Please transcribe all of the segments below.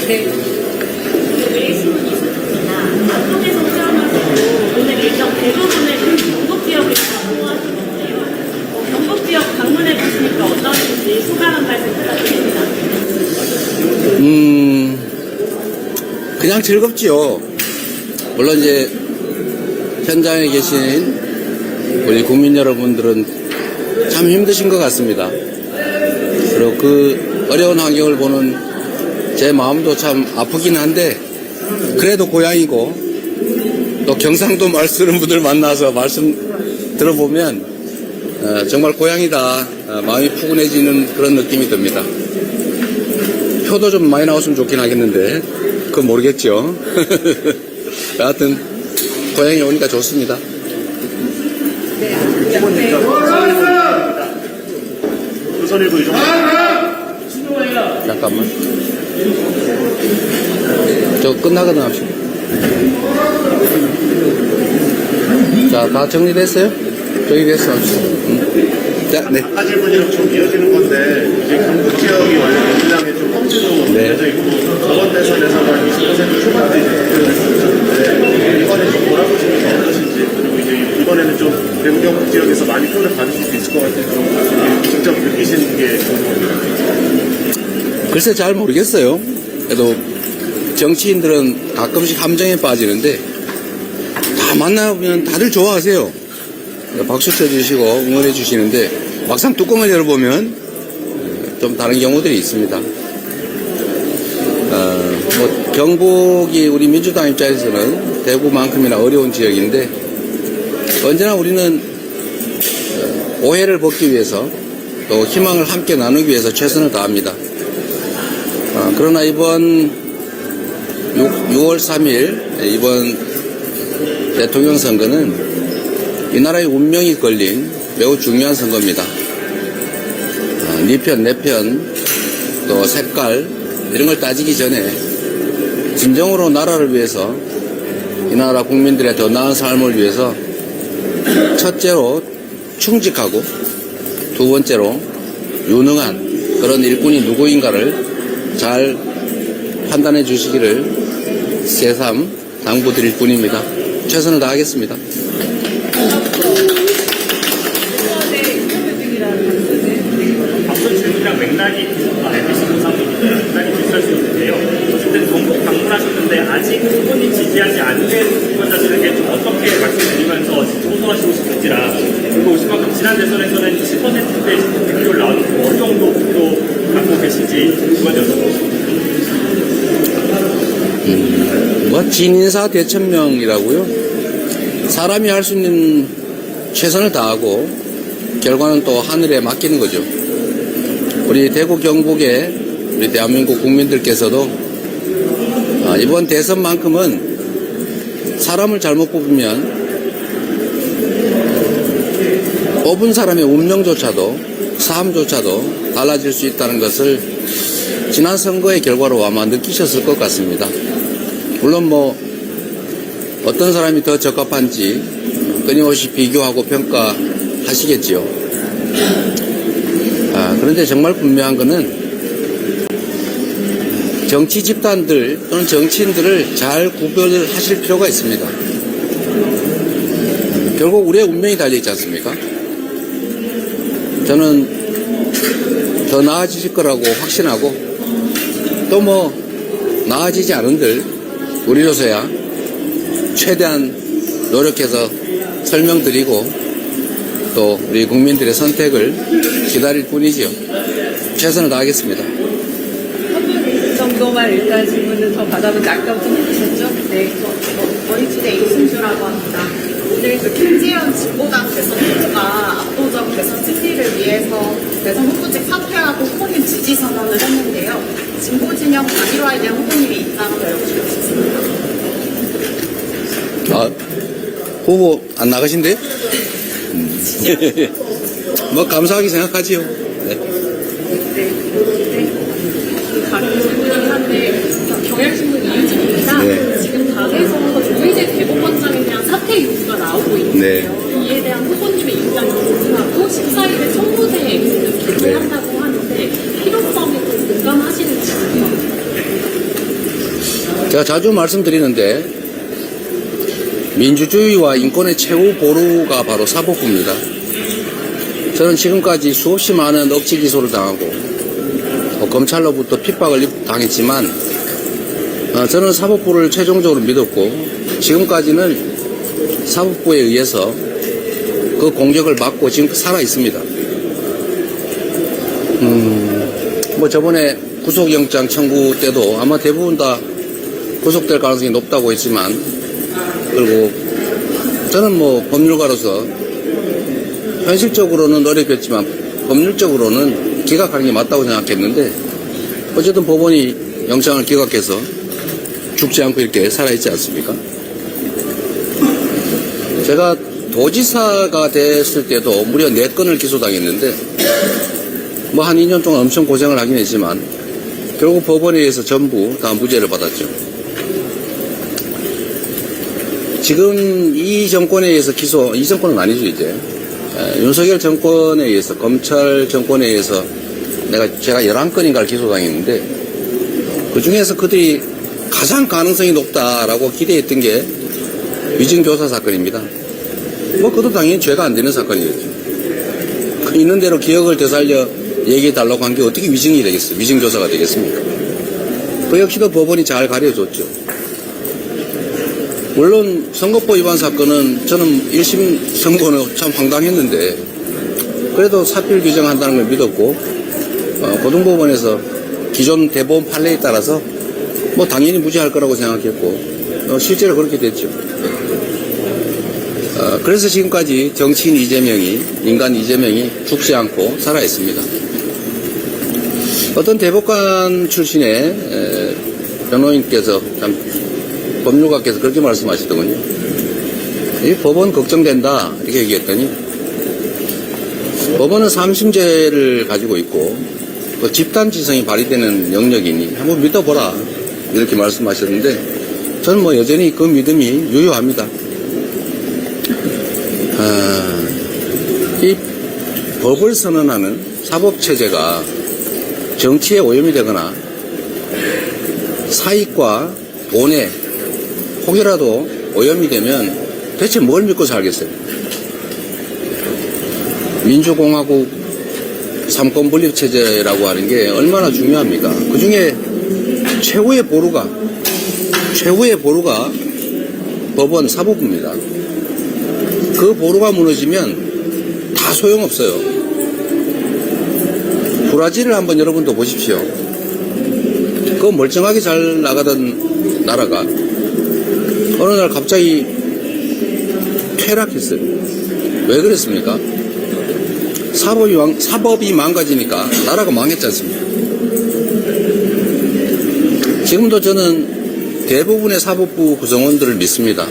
네. 매일신문 이수입니다. 방송에서 체험하시고 오늘 일정 대부분의 경북 지역에서 방문하시는데요. 경북 지역 방문해 보시니까 어떠신지 소감 한 말씀 부탁드립니다. 그냥 즐겁지요. 물론 이제 현장에 계신 우리 국민 여러분들은 참 힘드신 것 같습니다. 그리고 그 어려운 환경을 보는 제 마음도 참 아프긴 한데, 그래도 고향이고 또 경상도 말 쓰는 분들 만나서 말씀 들어보면 정말 고향이다, 마음이 푸근해지는 그런 느낌이 듭니다. 표도 좀 많이 나왔으면 좋긴 하겠는데 그건 모르겠죠. 하여튼 고향에 오니까 좋습니다. 조선일보 이종 잠깐만. 저 끝나거나 합시다. 자, 다 정리됐어요? 정리됐어. 자, 네. 아까 질문이랑 좀 이어지는 건데, 이제 경북 지역이 원래 민주당에 좀 험지로 네. 알려져 있고, 저번 대선에서는 20% 초반대 됐었는데, 이번에 좀 돌아보시면서 어떠신지, 그리고 이제 이번에는 좀 대구 경북 지역에서 많이 표를 받으실 수 있을 것 같아서 직접 느끼시는 게 궁금합니다. 글쎄 잘 모르겠어요. 그래도 정치인들은 가끔씩 함정에 빠지는데, 다 만나보면 다들 좋아하세요. 박수 쳐주시고 응원해 주시는데, 막상 뚜껑을 열어보면 좀 다른 경우들이 있습니다. 뭐 경북이 우리 민주당 입장에서는 대구만큼이나 어려운 지역인데, 언제나 우리는 오해를 벗기 위해서 또 희망을 함께 나누기 위해서 최선을 다합니다. 그러나 이번 6월 3일 이번 대통령 선거는 이 나라의 운명이 걸린 매우 중요한 선거입니다. 네 편, 내 편, 또 색깔 이런 걸 따지기 전에 진정으로 나라를 위해서, 이 나라 국민들의 더 나은 삶을 위해서 첫째로 충직하고 두 번째로 유능한 그런 일꾼이 누구인가를 잘 판단해 주시기를 새삼 당부드릴 뿐입니다. 최선을 다하겠습니다. 앞선 질문이랑 맥락이 비슷한 상황입니다. 맥락이 비슷할 수 있는데요. 어쨌든 경북 방문하셨는데 아직 후보님 지지하지 않는 유권자들에게 좀 어떻게 말씀드리면서 호소하시고 싶은지라, 그리고 오신 만큼 지난 대선에서는 10%대 득표를 나왔는데 어느 정도 득표 갖고 계신지 그건 여쭤보겠습니다. 뭐 진인사 대천명이라고요. 사람이 할 수 있는 최선을 다하고 결과는 또 하늘에 맡기는 거죠. 우리 대구 경북의 우리 대한민국 국민들께서도 이번 대선만큼은 사람을 잘못 뽑으면 뽑은 사람의 운명조차도, 삶조차도 달라질 수 있다는 것을 지난 선거의 결과로 아마 느끼셨을 것 같습니다. 물론 뭐 어떤 사람이 더 적합한지 끊임없이 비교하고 평가하시겠지요. 그런데 정말 분명한 것은 정치 집단들 또는 정치인들을 잘 구별을 하실 필요가 있습니다. 결국 우리의 운명이 달려있지 않습니까? 저는 더 나아지실 거라고 확신하고, 또 뭐 나아지지 않은들 우리로서야 최대한 노력해서 설명드리고 또 우리 국민들의 선택을 기다릴 뿐이지요. 최선을 다하겠습니다. 정도만 일단 질문을 더 받아보지. 아까부터 해주셨죠? 네. 머리투대 이승주라고 합니다. 오늘 그 김재현 진보당 대선 후보가 압도적 대선 승리를 위해서 대선 후보직 사퇴하고 후보님 지지 선언을 했는데요. 진보 진영 단일화에 대한 후보님의 입장을 여쭤보고 싶습니다. 후보 안 나가신대요? 뭐 감사하게 생각하지요. 네. 다른 질문이긴 한데, 경향신문 이유진입니다. 네. 지금 당에서 조희재 대법원장에 대한 사퇴 요구가 나오고 있는데요. 이에 대한 후보님의 입장이 궁금하고 14일에 청구대 엑스를 개최한다고 하는데 필요성에 좀 공감하시는지 궁금합니다. 제가 자주 말씀드리는데 민주주의와 인권의 최후 보루가 바로 사법부입니다. 저는 지금까지 수없이 많은 억지 기소를 당하고 검찰로부터 핍박을 당했지만 저는 사법부를 최종적으로 믿었고 지금까지는 사법부에 의해서 그 공격을 받고 지금 살아 있습니다. 뭐 저번에 구속영장 청구 때도 아마 대부분 다 구속될 가능성이 높다고 했지만, 그리고 저는 뭐 법률가로서 현실적으로는 어렵겠지만 법률적으로는 기각하는 게 맞다고 생각했는데, 어쨌든 법원이 영장을 기각해서 죽지 않고 이렇게 살아있지 않습니까? 제가 도지사가 됐을 때도 무려 4건을 기소당했는데 뭐 한 2년 동안 엄청 고생을 하긴 했지만 결국 법원에 의해서 전부 다 무죄를 받았죠. 지금 이 정권에 의해서 이 정권은 아니죠 이제. 윤석열 정권에 의해서, 검찰 정권에 의해서 제가 11건인가를 기소당했는데 그 중에서 그들이 가장 가능성이 높다라고 기대했던 게 위증교사 사건입니다. 뭐 그것도 당연히 죄가 안 되는 사건이겠죠. 있는 대로 기억을 되살려 얘기해달라고 한 게 어떻게 위증이 되겠어요? 위증교사가 되겠습니까? 그 역시도 법원이 잘 가려줬죠. 물론 선거법 위반 사건은 저는 1심 선고는 참 황당했는데 그래도 사필 규정한다는 걸 믿었고 고등법원에서 기존 대법원 판례에 따라서 뭐 당연히 무죄할 거라고 생각했고 실제로 그렇게 됐죠. 그래서 지금까지 정치인 이재명이, 인간 이재명이 죽지 않고 살아있습니다. 어떤 대법관 출신의 변호인께서, 법률가께서 그렇게 말씀하시더군요. 이 법원 걱정된다 이렇게 얘기했더니 법원은 삼심제를 가지고 있고 그 집단지성이 발휘되는 영역이니 한번 믿어보라 이렇게 말씀하셨는데 저는 뭐 여전히 그 믿음이 유효합니다. 이 법을 선언하는 사법체제가 정치에 오염이 되거나 사익과 돈에 혹이라도 오염이 되면 대체 뭘 믿고 살겠어요? 민주공화국 삼권분립체제라고 하는 게 얼마나 중요합니까? 그 중에 최후의 보루가 법원 사법부입니다. 그 보루가 무너지면 다 소용없어요. 브라질을 한번 여러분도 보십시오. 그 멀쩡하게 잘 나가던 나라가 어느 날 갑자기 퇴락했어요. 왜 그랬습니까? 사법이 망가지니까 나라가 망했지 않습니까? 지금도 저는 대부분의 사법부 구성원들을 믿습니다.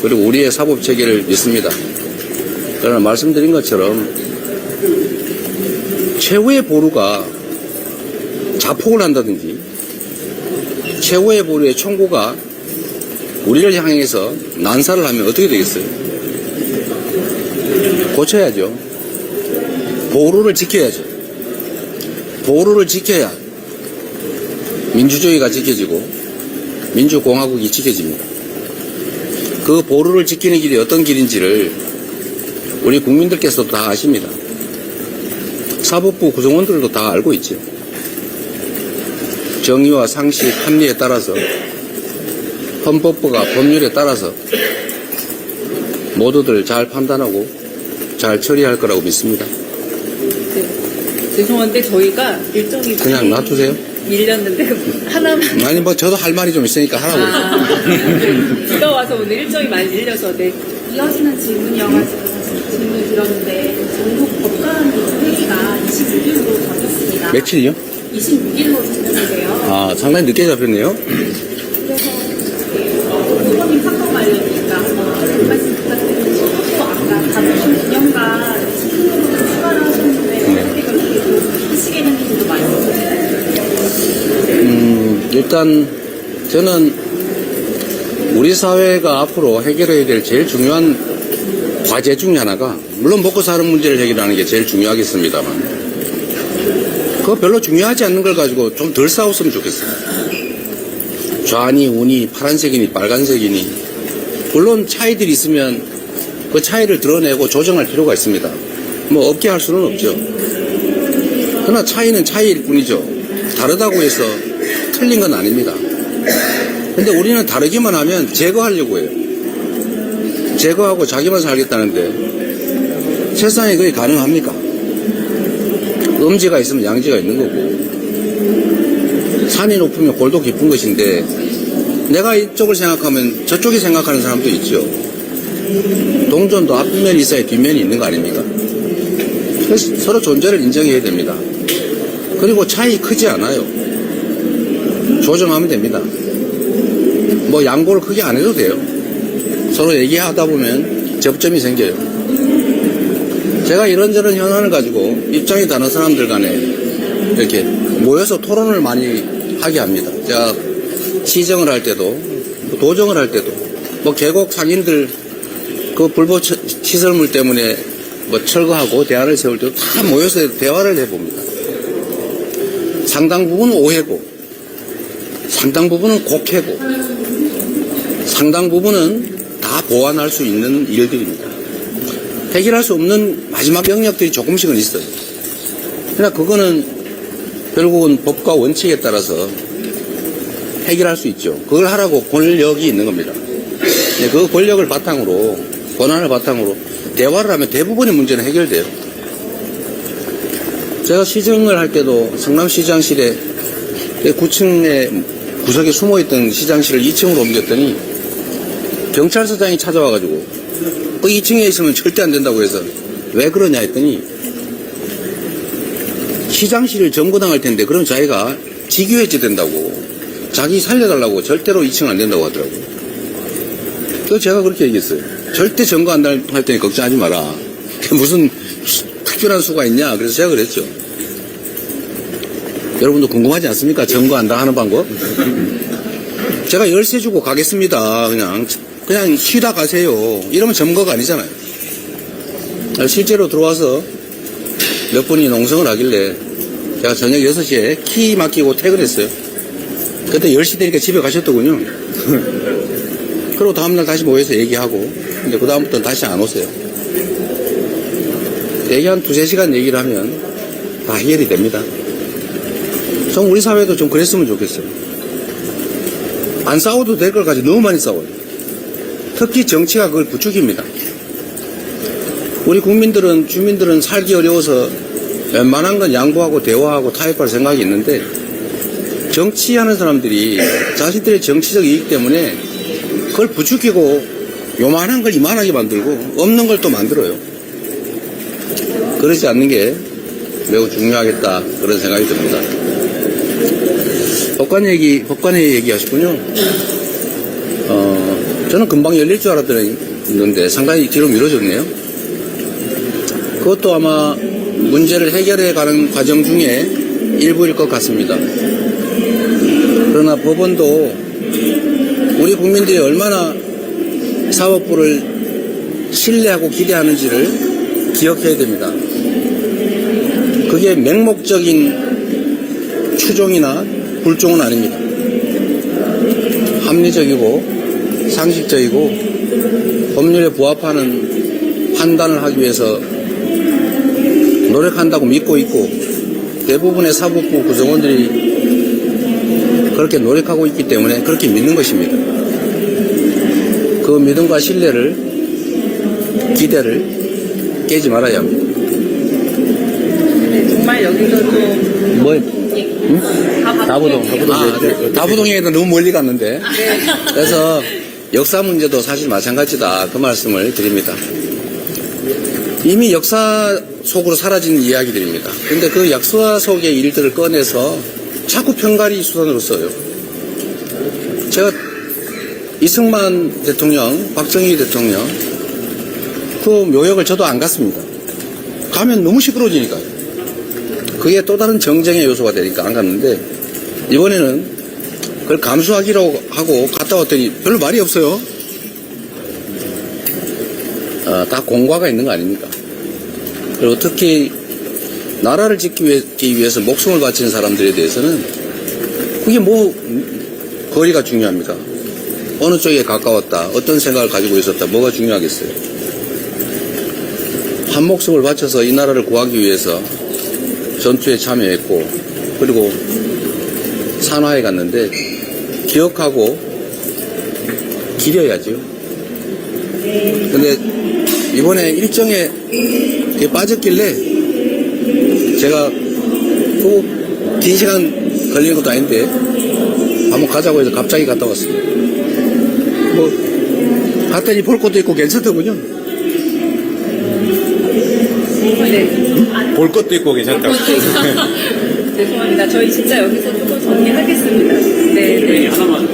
그리고 우리의 사법체계를 믿습니다. 그러나 말씀드린 것처럼 최후의 보루가 자폭을 한다든지 최후의 보루의 총구가 우리를 향해서 난사를 하면 어떻게 되겠어요? 고쳐야죠. 보루를 지켜야죠. 보루를 지켜야 민주주의가 지켜지고 민주공화국이 지켜집니다. 그 보루를 지키는 길이 어떤 길인지를 우리 국민들께서도 다 아십니다. 사법부 구성원들도 다 알고 있죠. 정의와 상식, 합리에 따라서 헌법부가 법률에 따라서 모두들 잘 판단하고 잘 처리할 거라고 믿습니다. 네. 죄송한데 저희가 일정이 그냥 놔두세요. 밀렸는데 하나만. 아니 뭐 저도 할 말이 좀 있으니까 하라고. 비가 와서 오늘 일정이 많이 밀려서 네. 이어지는 질문이어가지고 사실 질문 드렸는데 전국 법관 회의가 26일로 잡혔습니다. 며칠이요? 26일로 잡혔는데요. 아 상당히 늦게 잡혔네요. 그래서 후보님 사건 관련이니까 한번 말씀 부탁드리고 또 아까 가보신 기념관 신문으로 추가를 하셨는데 어떻게 그렇게 또 하시게 됐는지도 말씀해주세요. 일단 저는 우리 사회가 앞으로 해결해야 될 제일 중요한 과제 중에 하나가 물론 먹고 사는 문제를 해결하는 게 제일 중요하겠습니다만 그거 별로 중요하지 않는 걸 가지고 좀 덜 싸웠으면 좋겠어요. 좌니 우니 파란색이니 빨간색이니 물론 차이들이 있으면 그 차이를 드러내고 조정할 필요가 있습니다. 뭐 없게 할 수는 없죠. 그러나 차이는 차이일 뿐이죠. 다르다고 해서 틀린 건 아닙니다. 근데 우리는 다르기만 하면 제거하려고 해요. 제거하고 자기만 살겠다는데 세상에 그게 가능합니까? 음지가 있으면 양지가 있는 거고 산이 높으면 골도 깊은 것인데 내가 이쪽을 생각하면 저쪽이 생각하는 사람도 있죠. 동전도 앞면이 있어야 뒷면이 있는 거 아닙니까? 그래서 서로 존재를 인정해야 됩니다. 그리고 차이 크지 않아요. 조정하면 됩니다. 뭐 양보를 크게 안 해도 돼요. 서로 얘기하다 보면 접점이 생겨요. 제가 이런저런 현안을 가지고 입장이 다른 사람들 간에 이렇게 모여서 토론을 많이 하게 합니다. 제가 시정을 할 때도 도정을 할 때도 뭐 계곡 상인들 그 불법 시설물 때문에 뭐 철거하고 대안을 세울 때도 다 모여서 대화를 해봅니다. 상당 부분은 오해고 상당 부분은 곡해고 상당 부분은 다 보완할 수 있는 일들입니다. 해결할 수 없는 마지막 영역들이 조금씩은 있어요. 그러나 그거는 결국은 법과 원칙에 따라서 해결할 수 있죠. 그걸 하라고 권력이 있는 겁니다. 그 권력을 바탕으로 권한을 바탕으로 대화를 하면 대부분의 문제는 해결돼요. 제가 시정을 할 때도 성남시장실에 9층에 구석에 숨어있던 시장실을 2층으로 옮겼더니 경찰서장이 찾아와가지고 그 2층에 있으면 절대 안 된다고 해서 왜 그러냐 했더니 시장실을 점거당할 텐데 그럼 자기가 직위해지 된다고 자기 살려달라고 절대로 2층 안 된다고 하더라고요. 그래서 제가 그렇게 얘기했어요. 절대 점거 안 할 테니 걱정하지 마라. 무슨 특별한 수가 있냐. 그래서 제가 그랬죠. 여러분도 궁금하지 않습니까? 점거 안 당하는 방법? 제가 열쇠 주고 가겠습니다. 그냥 쉬다 가세요. 이러면 점거가 아니잖아요. 실제로 들어와서 몇 분이 농성을 하길래 제가 저녁 6시에 키 맡기고 퇴근했어요. 그때 10시 되니까 집에 가셨더군요. 그리고 다음날 다시 모여서 얘기하고 근데 그 다음부터는 다시 안 오세요. 얘기 한 2-3시간 얘기를 하면 다 해결이 됩니다. 전 우리 사회도 좀 그랬으면 좋겠어요. 안 싸워도 될 걸 가지고 너무 많이 싸워요. 특히 정치가 그걸 부추깁니다. 우리 주민들은 살기 어려워서 웬만한 건 양보하고 대화하고 타협할 생각이 있는데 정치하는 사람들이 자신들의 정치적 이익 때문에 그걸 부추기고 요만한 걸 이만하게 만들고 없는 걸 또 만들어요. 그러지 않는 게 매우 중요하겠다 그런 생각이 듭니다. 법관회 얘기하셨군요. 저는 금방 열릴 줄 알았는데 상당히 뒤로 미뤄졌네요. 그것도 아마 문제를 해결해 가는 과정 중에 일부일 것 같습니다. 그러나 법원도 우리 국민들이 얼마나 사법부를 신뢰하고 기대하는지를 기억해야 됩니다. 그게 맹목적인 추종이나 불종은 아닙니다. 합리적이고 상식적이고 법률에 부합하는 판단을 하기 위해서 노력한다고 믿고 있고 대부분의 사법부 구성원들이 그렇게 노력하고 있기 때문에 그렇게 믿는 것입니다. 그 믿음과 신뢰를 기대를 깨지 말아야 합니다. 네, 정말 여기도 좀 뭐? 응? 다부동에도 너무 멀리 갔는데. 그래서 역사 문제도 사실 마찬가지다. 그 말씀을 드립니다. 이미 역사 속으로 사라진 이야기들입니다. 근데 그 역사 속의 일들을 꺼내서 자꾸 편가리 수단으로 써요. 제가 이승만 대통령, 박정희 대통령 그 묘역을 저도 안 갔습니다. 가면 너무 시끄러워지니까요. 그게 또 다른 정쟁의 요소가 되니까 안 갔는데 이번에는 그걸 감수하기로 하고 갔다 왔더니 별로 말이 없어요. 다 공과가 있는 거 아닙니까? 그리고 특히 나라를 지키기 위해서 목숨을 바치는 사람들에 대해서는 그게 뭐 거리가 중요합니다. 어느 쪽에 가까웠다, 어떤 생각을 가지고 있었다, 뭐가 중요하겠어요. 한 목숨을 바쳐서 이 나라를 구하기 위해서 전투에 참여했고, 그리고 산화에 갔는데 기억하고 기려야죠. 근데 이번에 일정에 빠졌길래 제가 꼭 긴 시간 걸리는 것도 아닌데 한번 가자고 해서 갑자기 갔다 왔습니다. 뭐 갔더니 볼 것도 있고 괜찮더군요. 네. 볼 것도 있고 괜찮다고. 죄송합니다. 저희 진짜 여기서 조금 정리하겠습니다. 네. 하나만.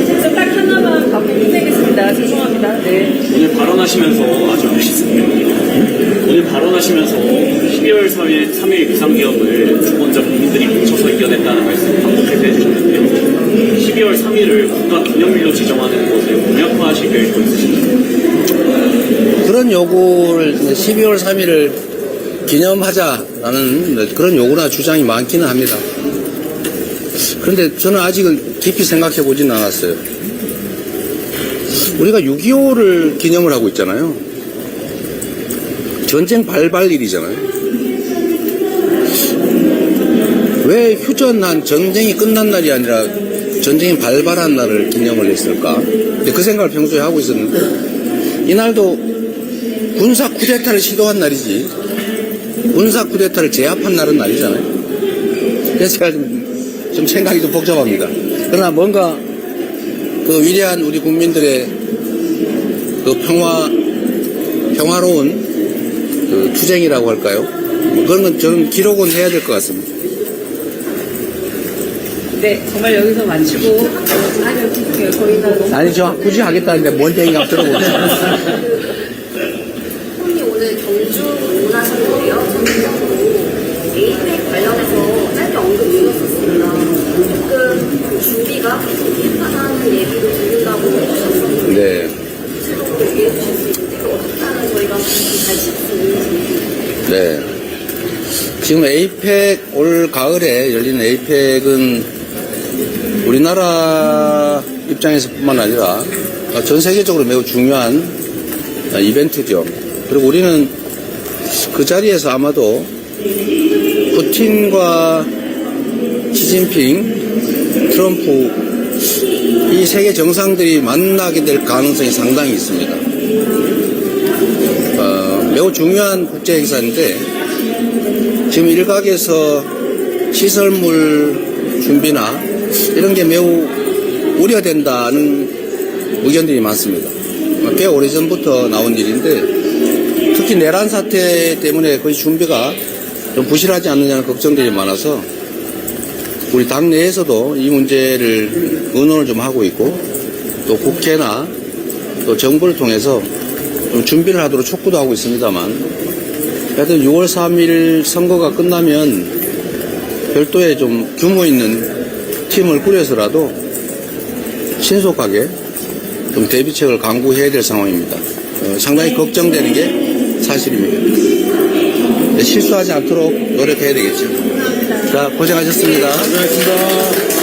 진짜 딱 하나만 갖고 끝내겠습니다. 죄송합니다. 네. 오늘 발언하시면서 아주 멋있습니다. 오늘 발언하시면서 12월 3일 비상기업을 주권자 국민들이 뭉쳐서 이겨냈다는 말씀 반복해서 해주셨는데요. 12월 3일을 국가기념일로 지정하는 것을 공약화하실 계획도 있으신가요? 그런 요구를 12월 3일을 기념하자라는 그런 요구나 주장이 많기는 합니다. 그런데 저는 아직은 깊이 생각해 보진 않았어요. 우리가 6.25를 기념을 하고 있잖아요. 전쟁 발발일이잖아요. 왜 휴전한 전쟁이 끝난 날이 아니라 전쟁이 발발한 날을 기념을 했을까? 근데 그 생각을 평소에 하고 있었는데 이날도 군사 쿠데타를 시도한 날이지 군사 쿠데타를 제압한 날은 날이잖아요. 그래서 제가 좀 생각이 좀 복잡합니다. 그러나 뭔가 그 위대한 우리 국민들의 그 평화로운 그 투쟁이라고 할까요? 그런 건 저는 기록은 해야 될 것 같습니다. 네, 정말 여기서 마치고 아니요, 죄송해요. 저희가 너무 아니, 저 굳이 하겠다는데 뭔 얘기가 한번 들어보세요. 손님 오늘 경주 방문하셨는데요. 전국적으로 에이펙 관련해서 짧게 언급이 있었습니다. 조금 준비가 부족하다는 얘기도 들린다고 해주셨었는데 네. 구체적으로 얘기해 주실 수 있는데 어떻게 하면 저희가 잘 칠 수 있는지. 네. 지금 에이펙, 올 가을에 열리는 에이펙은 우리나라 입장에서 뿐만 아니라 전 세계적으로 매우 중요한 이벤트죠. 그리고 우리는 그 자리에서 아마도 푸틴과 시진핑, 트럼프 이 세계 정상들이 만나게 될 가능성이 상당히 있습니다. 매우 중요한 국제 행사인데 지금 일각에서 시설물 준비나 이런 게 매우 우려된다는 의견들이 많습니다. 꽤 오래전부터 나온 일인데 특히 내란 사태 때문에 거의 준비가 좀 부실하지 않느냐는 걱정들이 많아서 우리 당내에서도 이 문제를 의논을 좀 하고 있고 또 국회나 또 정부를 통해서 좀 준비를 하도록 촉구도 하고 있습니다만 하여튼 6월 3일 선거가 끝나면 별도의 좀 규모 있는 팀을 꾸려서라도 신속하게 좀 대비책을 강구해야 될 상황입니다. 상당히 걱정되는 게 사실입니다. 실수하지 않도록 노력해야 되겠죠. 자, 고생하셨습니다. 고생하셨습니다.